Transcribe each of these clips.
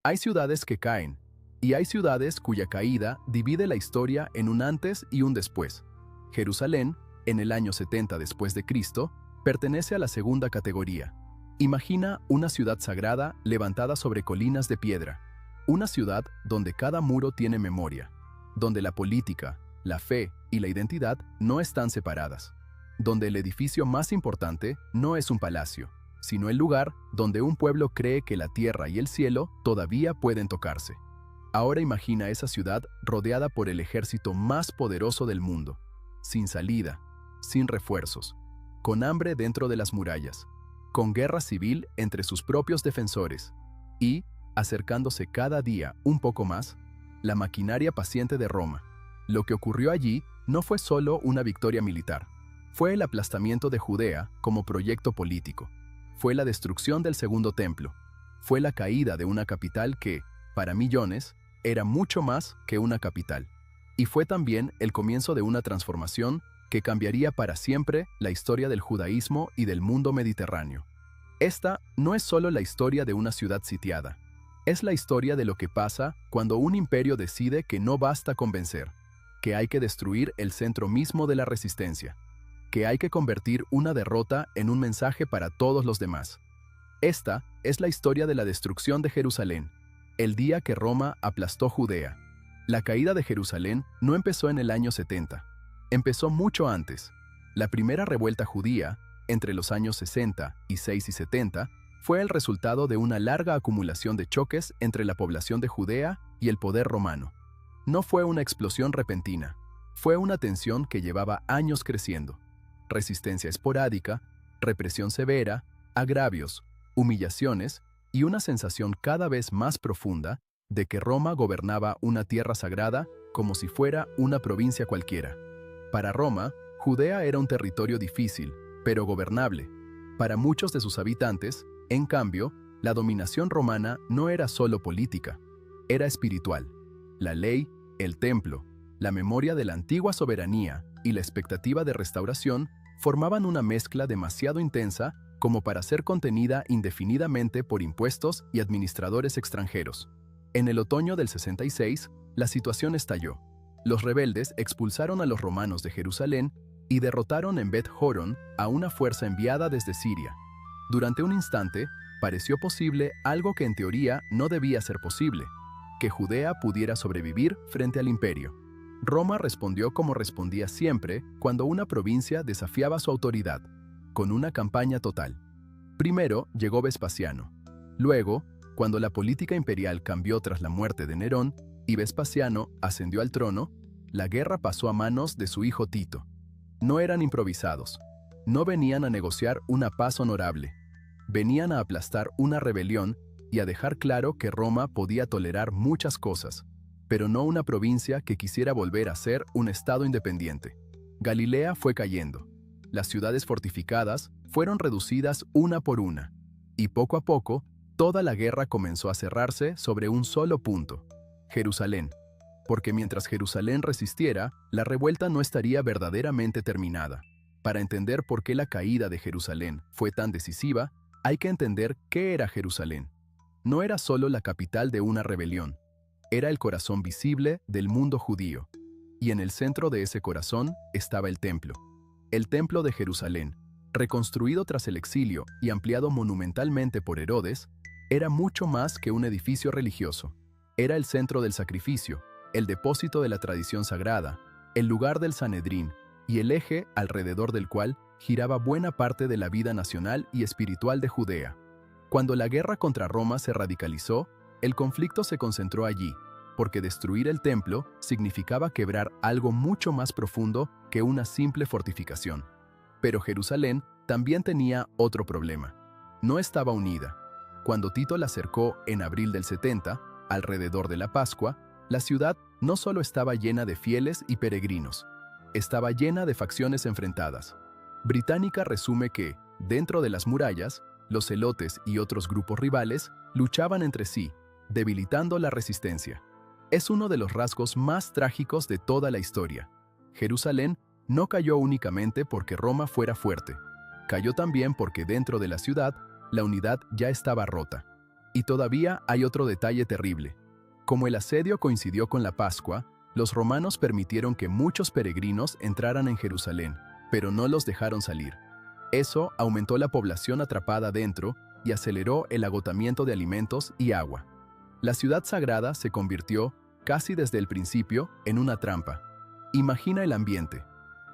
Hay ciudades que caen, y hay ciudades cuya caída divide la historia en un antes y un después. Jerusalén, en el año 70 después de Cristo, pertenece a la segunda categoría. Imagina una ciudad sagrada levantada sobre colinas de piedra, una ciudad donde cada muro tiene memoria, donde la política, la fe y la identidad no están separadas, donde el edificio más importante no es un palacio, sino el lugar donde un pueblo cree que la tierra y el cielo todavía pueden tocarse. Ahora imagina esa ciudad rodeada por el ejército más poderoso del mundo, sin salida, sin refuerzos, con hambre dentro de las murallas, con guerra civil entre sus propios defensores y, acercándose cada día un poco más, la maquinaria paciente de Roma. Lo que ocurrió allí no fue solo una victoria militar, fue el aplastamiento de Judea como proyecto político, fue la destrucción del Segundo Templo, fue la caída de una capital que, para millones, era mucho más que una capital, y fue también el comienzo de una transformación que cambiaría para siempre la historia del judaísmo y del mundo mediterráneo. Esta no es solo la historia de una ciudad sitiada, es la historia de lo que pasa cuando un imperio decide que no basta con vencer, que hay que destruir el centro mismo de la resistencia, que hay que convertir una derrota en un mensaje para todos los demás. Esta es la historia de la destrucción de Jerusalén, el día que Roma aplastó Judea. La caída de Jerusalén no empezó en el año 70, empezó mucho antes. La primera revuelta judía, entre los años 66 y 70, fue el resultado de una larga acumulación de choques entre la población de Judea y el poder romano. No fue una explosión repentina, fue una tensión que llevaba años creciendo. Resistencia esporádica, represión severa, agravios, humillaciones y una sensación cada vez más profunda de que Roma gobernaba una tierra sagrada como si fuera una provincia cualquiera. Para Roma, Judea era un territorio difícil, pero gobernable. Para muchos de sus habitantes, en cambio, la dominación romana no era solo política, era espiritual. La ley, el templo, la memoria de la antigua soberanía y la expectativa de restauración formaban una mezcla demasiado intensa como para ser contenida indefinidamente por impuestos y administradores extranjeros. En el otoño del 66, la situación estalló. Los rebeldes expulsaron a los romanos de Jerusalén y derrotaron en Bet-Horon a una fuerza enviada desde Siria. Durante un instante, pareció posible algo que en teoría no debía ser posible, que Judea pudiera sobrevivir frente al imperio. Roma respondió como respondía siempre cuando una provincia desafiaba su autoridad, con una campaña total. Primero llegó Vespasiano. Luego, cuando la política imperial cambió tras la muerte de Nerón y Vespasiano ascendió al trono, la guerra pasó a manos de su hijo Tito. No eran improvisados. No venían a negociar una paz honorable. Venían a aplastar una rebelión y a dejar claro que Roma podía tolerar muchas cosas, pero no una provincia que quisiera volver a ser un estado independiente. Galilea fue cayendo. Las ciudades fortificadas fueron reducidas una por una, y poco a poco, toda la guerra comenzó a cerrarse sobre un solo punto: Jerusalén. Porque mientras Jerusalén resistiera, la revuelta no estaría verdaderamente terminada. Para entender por qué la caída de Jerusalén fue tan decisiva, hay que entender qué era Jerusalén. No era solo la capital de una rebelión, era el corazón visible del mundo judío. Y en el centro de ese corazón estaba el templo de Jerusalén, reconstruido tras el exilio y ampliado monumentalmente por Herodes, era mucho más que un edificio religioso. Era el centro del sacrificio, el depósito de la tradición sagrada, el lugar del Sanedrín y el eje alrededor del cual giraba buena parte de la vida nacional y espiritual de Judea. Cuando la guerra contra Roma se radicalizó, el conflicto se concentró allí, porque destruir el templo significaba quebrar algo mucho más profundo que una simple fortificación. Pero Jerusalén también tenía otro problema. No estaba unida. Cuando Tito la cercó en abril del 70, alrededor de la Pascua, la ciudad no solo estaba llena de fieles y peregrinos, estaba llena de facciones enfrentadas. Británica resume que, dentro de las murallas, los celotes y otros grupos rivales luchaban entre sí, debilitando la resistencia. Es uno de los rasgos más trágicos de toda la historia. Jerusalén no cayó únicamente porque Roma fuera fuera, cayó también porque dentro de la ciudad, la unidad ya estaba rota. Y todavía hay otro detalle terrible. Como el asedio coincidió con la Pascua, los romanos permitieron que muchos peregrinos entraran en Jerusalén, pero no los dejaron salir. Eso aumentó la población atrapada dentro y aceleró el agotamiento de alimentos y agua. La ciudad sagrada se convirtió, casi desde el principio, en una trampa. Imagina el ambiente.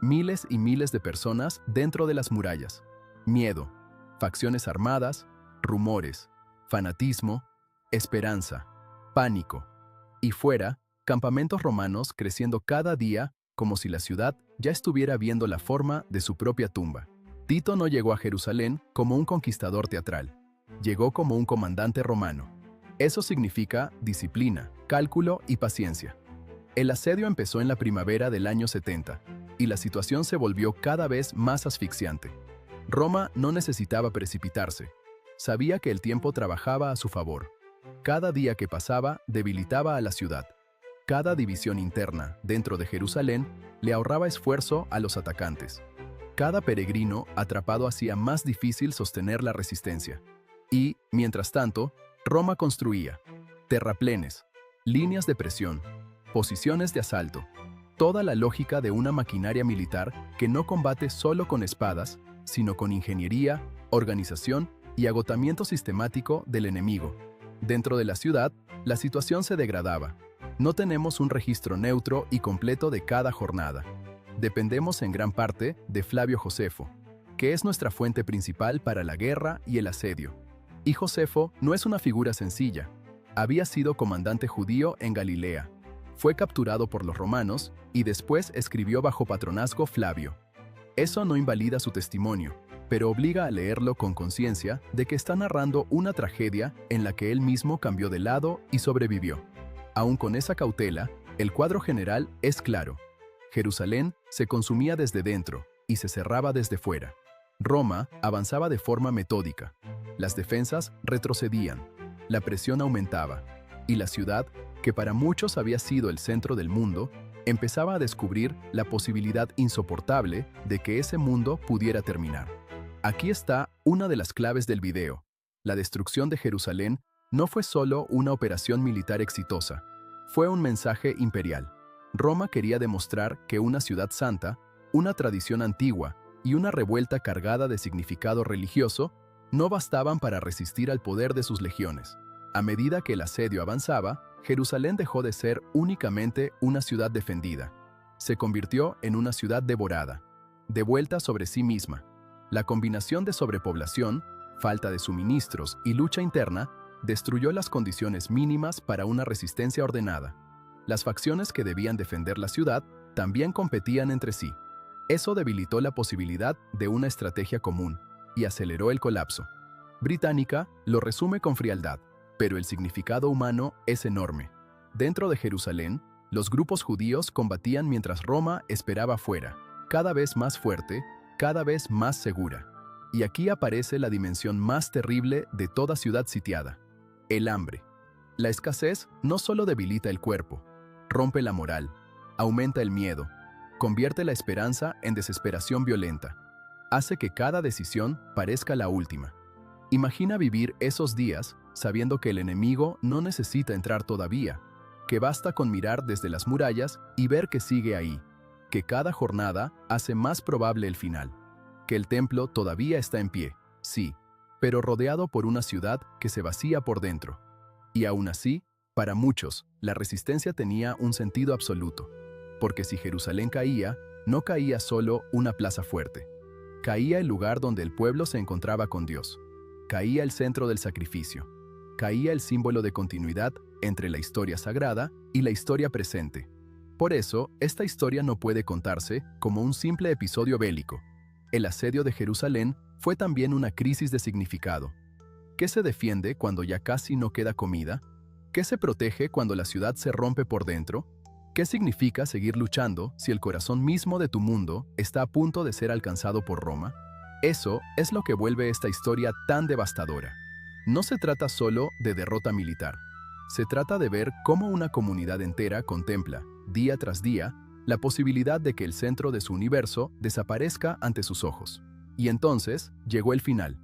Miles y miles de personas dentro de las murallas. Miedo, facciones armadas, rumores, fanatismo, esperanza, pánico. Y fuera, campamentos romanos creciendo cada día como si la ciudad ya estuviera viendo la forma de su propia tumba. Tito no llegó a Jerusalén como un conquistador teatral. Llegó como un comandante romano. Eso significa disciplina, cálculo y paciencia. El asedio empezó en la primavera del año 70, y la situación se volvió cada vez más asfixiante. Roma no necesitaba precipitarse. Sabía que el tiempo trabajaba a su favor. Cada día que pasaba debilitaba a la ciudad. Cada división interna dentro de Jerusalén le ahorraba esfuerzo a los atacantes. Cada peregrino atrapado hacía más difícil sostener la resistencia. Y, mientras tanto, Roma construía terraplenes, líneas de presión, posiciones de asalto, toda la lógica de una maquinaria militar que no combate solo con espadas, sino con ingeniería, organización y agotamiento sistemático del enemigo. Dentro de la ciudad, la situación se degradaba. No tenemos un registro neutro y completo de cada jornada. Dependemos en gran parte de Flavio Josefo, que es nuestra fuente principal para la guerra y el asedio. Y Josefo no es una figura sencilla. Había sido comandante judío en Galilea. Fue capturado por los romanos y después escribió bajo patronazgo Flavio. Eso no invalida su testimonio, pero obliga a leerlo con conciencia de que está narrando una tragedia en la que él mismo cambió de lado y sobrevivió. Aún con esa cautela, el cuadro general es claro. Jerusalén se consumía desde dentro y se cerraba desde fuera. Roma avanzaba de forma metódica. Las defensas retrocedían, la presión aumentaba, y la ciudad, que para muchos había sido el centro del mundo, empezaba a descubrir la posibilidad insoportable de que ese mundo pudiera terminar. Aquí está una de las claves del video. La destrucción de Jerusalén no fue solo una operación militar exitosa, fue un mensaje imperial. Roma quería demostrar que una ciudad santa, una tradición antigua y una revuelta cargada de significado religioso no bastaban para resistir al poder de sus legiones. A medida que el asedio avanzaba, Jerusalén dejó de ser únicamente una ciudad defendida. Se convirtió en una ciudad devorada, devuelta sobre sí misma. La combinación de sobrepoblación, falta de suministros y lucha interna destruyó las condiciones mínimas para una resistencia ordenada. Las facciones que debían defender la ciudad también competían entre sí. Eso debilitó la posibilidad de una estrategia común y aceleró el colapso. Británica lo resume con frialdad, pero el significado humano es enorme. Dentro de Jerusalén, los grupos judíos combatían mientras Roma esperaba fuera, cada vez más fuerte, cada vez más segura. Y aquí aparece la dimensión más terrible de toda ciudad sitiada: el hambre. La escasez no solo debilita el cuerpo, rompe la moral, aumenta el miedo, convierte la esperanza en desesperación violenta, hace que cada decisión parezca la última. Imagina vivir esos días sabiendo que el enemigo no necesita entrar todavía, que basta con mirar desde las murallas y ver que sigue ahí, que cada jornada hace más probable el final, que el templo todavía está en pie, sí, pero rodeado por una ciudad que se vacía por dentro. Y aún así, para muchos, la resistencia tenía un sentido absoluto, porque si Jerusalén caía, no caía solo una plaza fuerte. Caía el lugar donde el pueblo se encontraba con Dios. Caía el centro del sacrificio. Caía el símbolo de continuidad entre la historia sagrada y la historia presente. Por eso, esta historia no puede contarse como un simple episodio bélico. El asedio de Jerusalén fue también una crisis de significado. ¿Qué se defiende cuando ya casi no queda comida? ¿Qué se protege cuando la ciudad se rompe por dentro? ¿Qué significa seguir luchando si el corazón mismo de tu mundo está a punto de ser alcanzado por Roma? Eso es lo que vuelve esta historia tan devastadora. No se trata solo de derrota militar. Se trata de ver cómo una comunidad entera contempla, día tras día, la posibilidad de que el centro de su universo desaparezca ante sus ojos. Y entonces llegó el final.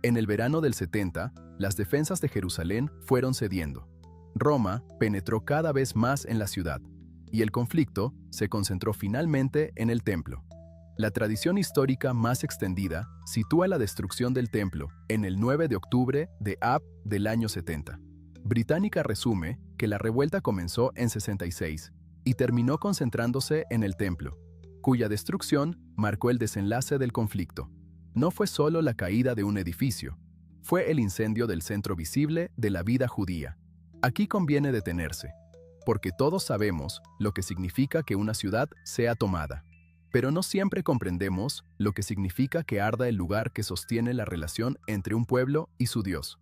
En el verano del 70, las defensas de Jerusalén fueron cediendo. Roma penetró cada vez más en la ciudad, y el conflicto se concentró finalmente en el templo. La tradición histórica más extendida sitúa la destrucción del templo en el 9 de octubre de Ab del año 70. Británica resume que la revuelta comenzó en 66 y terminó concentrándose en el templo, cuya destrucción marcó el desenlace del conflicto. No fue solo la caída de un edificio, fue el incendio del centro visible de la vida judía. Aquí conviene detenerse, porque todos sabemos lo que significa que una ciudad sea tomada, pero no siempre comprendemos lo que significa que arda el lugar que sostiene la relación entre un pueblo y su Dios.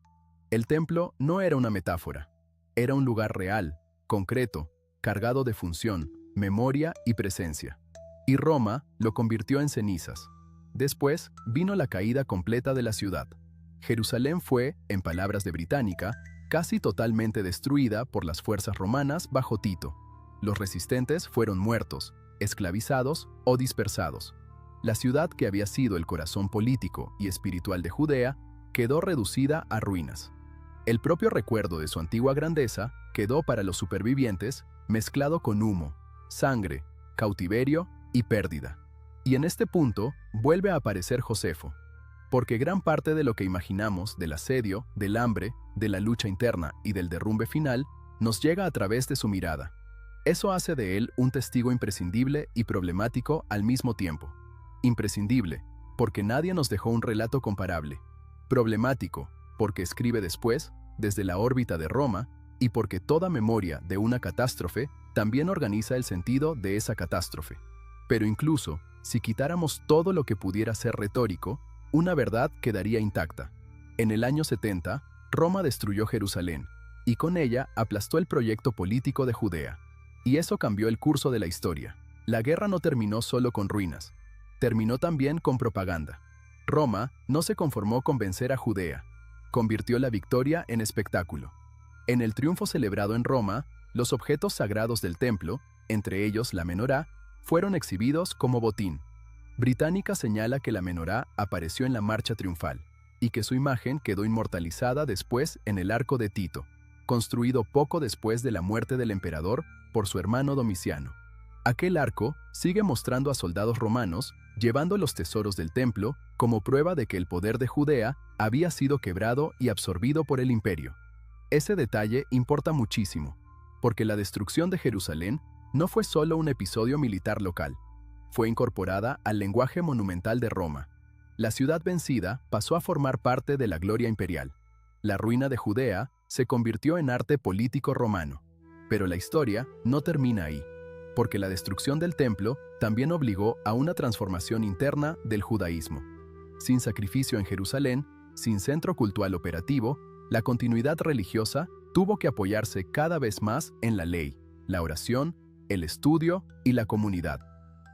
El templo no era una metáfora, era un lugar real, concreto, cargado de función, memoria y presencia. Y Roma lo convirtió en cenizas. Después vino la caída completa de la ciudad. Jerusalén fue, en palabras de Británica, casi totalmente destruida por las fuerzas romanas bajo Tito. Los resistentes fueron muertos, esclavizados o dispersados. La ciudad que había sido el corazón político y espiritual de Judea quedó reducida a ruinas. El propio recuerdo de su antigua grandeza quedó para los supervivientes mezclado con humo, sangre, cautiverio y pérdida. Y en este punto vuelve a aparecer Josefo, porque gran parte de lo que imaginamos del asedio, del hambre, de la lucha interna y del derrumbe final nos llega a través de su mirada. Eso hace de él un testigo imprescindible y problemático al mismo tiempo. Imprescindible, porque nadie nos dejó un relato comparable. Problemático, porque escribe después, desde la órbita de Roma, y porque toda memoria de una catástrofe también organiza el sentido de esa catástrofe. Pero incluso, si quitáramos todo lo que pudiera ser retórico, una verdad quedaría intacta. En el año 70, Roma destruyó Jerusalén, y con ella aplastó el proyecto político de Judea. Y eso cambió el curso de la historia. La guerra no terminó solo con ruinas, terminó también con propaganda. Roma no se conformó con vencer a Judea, convirtió la victoria en espectáculo. En el triunfo celebrado en Roma, los objetos sagrados del templo, entre ellos la menorá, fueron exhibidos como botín. Británica señala que la menorá apareció en la marcha triunfal y que su imagen quedó inmortalizada después en el Arco de Tito, construido poco después de la muerte del emperador por su hermano Domiciano. Aquel arco sigue mostrando a soldados romanos llevando los tesoros del templo como prueba de que el poder de Judea había sido quebrado y absorbido por el imperio. Ese detalle importa muchísimo, porque la destrucción de Jerusalén no fue solo un episodio militar local, fue incorporada al lenguaje monumental de Roma. La ciudad vencida pasó a formar parte de la gloria imperial. La ruina de Judea se convirtió en arte político romano. Pero la historia no termina ahí, porque la destrucción del templo también obligó a una transformación interna del judaísmo. Sin sacrificio en Jerusalén, sin centro cultural operativo, la continuidad religiosa tuvo que apoyarse cada vez más en la ley, la oración, el estudio y la comunidad.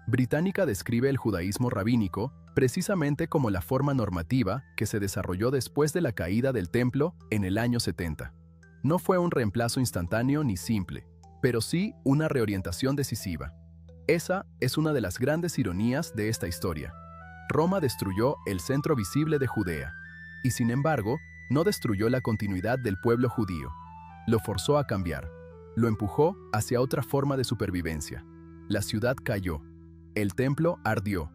Británica describe el judaísmo rabínico precisamente como la forma normativa que se desarrolló después de la caída del templo en el año 70. No fue un reemplazo instantáneo ni simple, pero sí una reorientación decisiva. Esa es una de las grandes ironías de esta historia. Roma destruyó el centro visible de Judea, y sin embargo, no destruyó la continuidad del pueblo judío. Lo forzó a cambiar. Lo empujó hacia otra forma de supervivencia. La ciudad cayó. El templo ardió.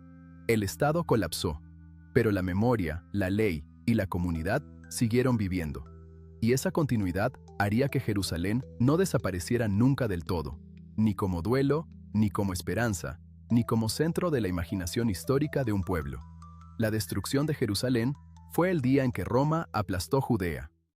El Estado colapsó. Pero la memoria, la ley y la comunidad siguieron viviendo. Y esa continuidad haría que Jerusalén no desapareciera nunca del todo, ni como duelo, ni como esperanza, ni como centro de la imaginación histórica de un pueblo. La destrucción de Jerusalén fue el día en que Roma aplastó Judea.